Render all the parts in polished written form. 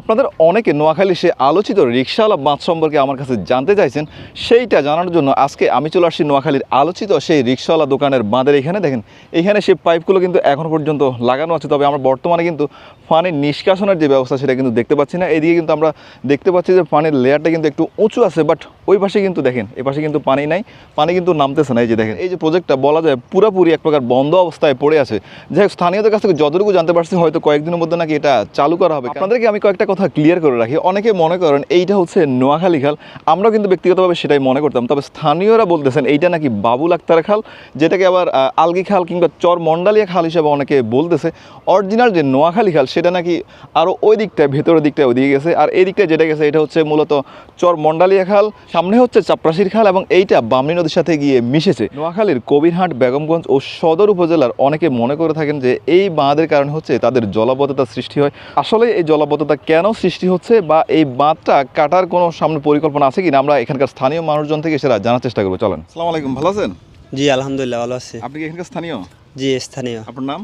আপনাদের অনেকে নোয়াখালী সে আলোচিত রিকশাওয়ালা বাঁধ সম্পর্কে আমার কাছে জানতে চাইছেন। সেইটা জানানোর জন্য আজকে আমি চলে আসছি নোয়াখালীর আলোচিত সেই রিকশাওয়ালা দোকানের বাঁধের এখানে। দেখেন এইখানে সেই পাইপগুলো কিন্তু এখনও পর্যন্ত লাগানো আছে, তবে আমরা বর্তমানে কিন্তু পানির নিষ্কাশনের যে ব্যবস্থা সেটা কিন্তু দেখতে পাচ্ছি না। এদিকে কিন্তু আমরা দেখতে পাচ্ছি যে পানির লেয়ারটা কিন্তু একটু উঁচু আছে, বাট ওই পাশে কিন্তু দেখেন এই পাশে কিন্তু পানি নাই, পানি কিন্তু নামতেছে না। এই যে দেখেন এই যে প্রজেক্টটা বলা যায় পুরোপুরি এক প্রকার বন্ধ অবস্থায় পড়ে আছে। যাই হোক, স্থানীয়দের কাছ থেকে যতটুকু জানতে পারছি হয়তো কয়েকদিনের মধ্যে নাকি এটা চালু করা হবে। আপনাদেরকে আমি কয়েকটা কথা ক্লিয়ার করে রাখি। অনেকে মনে করেন এইটা হচ্ছে নোয়াখালী খাল, আমরা কিন্তু ব্যক্তিগতভাবে সেটাই মনে করতাম, তবে স্থানীয়রা বলতেছেন এইটা নাকি বাবুল আক্তার খাল, যেটাকে আবার আলগি খাল কিংবা চর মন্ডালিয়া খাল হিসেবে অনেকে বলতেছে। অরিজিনাল যে নোয়াখালী খাল সেটা নাকি আরও ওই দিকটায় ভেতরের দিকটায় ওইদিকে গেছে, আর এই দিকটায় যেটা গেছে এটা হচ্ছে মূলত চর মন্ডালিয়া খাল, সামনে হচ্ছে চাপরাশির খাল এবং এইটা বামনী নদীর সাথে গিয়ে মিশেছে। নোয়াখালীর কবিরহাট, বেগমগঞ্জ ও সদর উপজেলার অনেকে মনে করে থাকেন যে এই বাঁধের কারণে হচ্ছে তাদের জলাবদ্ধতা সৃষ্টি হয়। আসলে এই জলাবদ্ধতা কেন সৃষ্টি হচ্ছে বা এই বাঁধটা কাটার কোনো সামনে পরিকল্পনা আছে কিনা আমরা এখানকার স্থানীয় মানুষজন থেকে সেটা জানার চেষ্টা করবো। চলেন। আসসালামু আলাইকুম, ভালো আছেন? জি আলহামদুলিল্লাহ ভালো আছি। আপনি কি এখানকার স্থানীয়? জি স্থানীয়। আপনার নাম?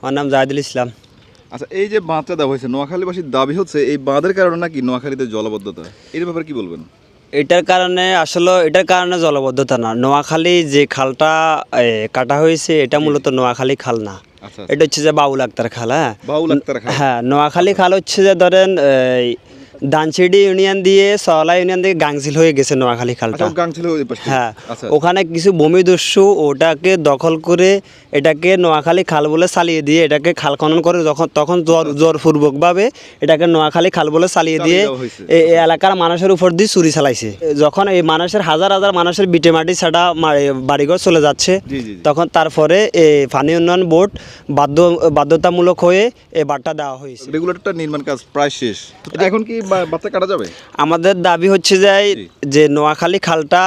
আমার নাম জাহিদুল ইসলাম। আচ্ছা, এই যে বাঁধটা দেওয়া হয়েছে, নোয়াখালীবাসীর দাবি হচ্ছে এই বাঁধের কারণে নাকি নোয়াখালীতে জলাবদ্ধতা, এর ব্যাপারে কি বলবেন? এটার কারণে জলবদ্ধতা না, নোয়াখালী যে খালটা কাটা হয়েছে এটা মূলত নোয়াখালী খাল না। আচ্ছা, এটা হচ্ছে যে বাউল আক্তার খাল। হ্যাঁ, বাউল আক্তার খাল। হ্যাঁ, নোয়াখালী খাল হচ্ছে যে ধরেন দানসিডি ইউনিয়ন দিয়ে সওলা ইউনিয়ন থেকে গাংচিল হয়ে গেছে নোয়াখালী খালটা। হ্যাঁ, ওখানে কিছু ভূমিদস্যু ওটাকে দখল করে এটাকে নোয়াখালী খাল বলে চালিয়ে দিয়ে এটাকে খাল খনন করে তখন জোরপূর্বকভাবে এটাকে নোয়াখালী খাল বলে চালিয়ে দিয়ে এই এলাকার মানুষের উপর দিয়ে চুরি চালাইছে। যখন এই মানুষের হাজার হাজার মানুষের বিটে মাটি ছাড়া বাড়িঘর চলে যাচ্ছে, তখন তারপরে এই পানি উন্নয়ন বোর্ড বাধ্যতামূলক হয়ে এই বাঁধটা দেওয়া হয়েছে। রেগুলেটরটা নির্মাণ কাজ প্রায় শেষ, এখন কি বাঁধটা কাটা যাবে? আমাদের দাবি হচ্ছে যে নোয়াখালী খালটা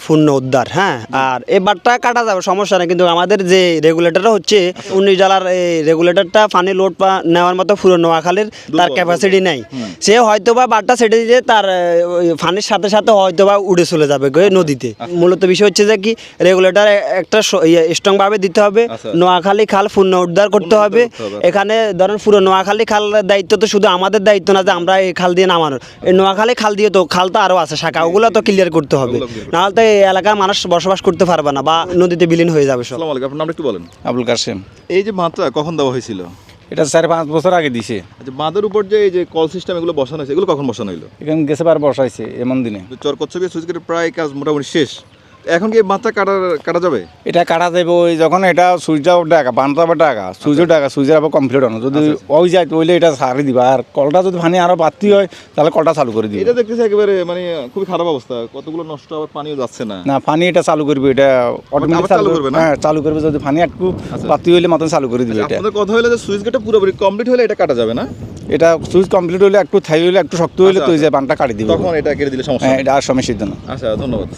পূর্ণ উদ্ধার। হ্যাঁ, আর এই বাঁধটা কাটা যাবে, সমস্যা নেই, কিন্তু আমাদের যে রেগুলেটর হচ্ছে 19 জালার এই রেগুলেটরটা পানি লোড নেওয়ার মতো পুরো নোয়াখালীর তার ক্যাপাসিটি নেই। সে হয়তোবা বাঁধটা ছেড়ে দিয়ে তার পানির সাথে সাথে হয়তোবা উড়ে চলে যাবে নদীতে। মূলত বিষয় হচ্ছে যে কি রেগুলেটর একটা স্ট্রং ভাবে দিতে হবে, নোয়াখালী খাল পূর্ণ উদ্ধার করতে হবে। এখানে ধরেন পুরো নোয়াখালী খাল দায়িত্ব তো শুধু আমাদের দায়িত্ব না যে আমরা এই খাল দিয়ে নামানোর, এই নোয়াখালী খাল দিয়ে তো খাল তো আরও আছে শাখা, ওগুলো তো ক্লিয়ার করতে হবে, নাহলে তো এই এলাকার মানুষ বসবাস করতে পারবে না বা নদীতে বিলীন হয়ে যাবে সব। আপনার নাম একটু বলেন। আবুল কাসেম। এই যে বাঁধটা কখন দেওয়া হয়েছিল? এটা 4-5 বছর আগে দিছে। আচ্ছা, বাঁধের উপর যে এই যে কল সিস্টেম এগুলো বসানো হয়েছে, এগুলো কখন বসানো হলো? এখানে গেছে বার বসাইছে এমন দিনে। চর কচ্ছপে সুইচ গেটের প্রায় কাজ মোটামুটি শেষ, এখন কি বাঁধটা কাটা যাবে? এটা কাটা যাবে ওই যখন এটা সুইচটাও টাকা বানতে হবে, টাকা সুইচও টাকা, সুইচের আবার কমপ্লিট হনো যদি ওই যায় তাহলে এটা সারি দিবা, আর কলটা যদি পানি আরো বাড়তি হয় তাহলে কলটা চালু করে দিবে। এটা দেখতেছি একেবারে মানে খুবই খারাপ অবস্থা, কতগুলো নষ্ট, আবার পানিও যাচ্ছে না। না, পানি এটা চালু করবে, এটা অটোমেটিক চালু করবে না। হ্যাঁ, চালু করবে, যদি পানি একটু বাড়তি হইলে মতন চালু করে দিবে। এটা আপনাদের কথা হলো যে সুইচ গেটটা পুরোপুরি কমপ্লিট হলে এটা কাটা যাবে না? এটা সুইচ কমপ্লিট হলে একটু থাই হলে একটু শক্ত হলে তো এই যে বানটা কাটি দিবে, তখন এটা কেটে দিলে সমস্যা। হ্যাঁ, এটা আর সমস্যা না। আচ্ছা, ধন্যবাদ।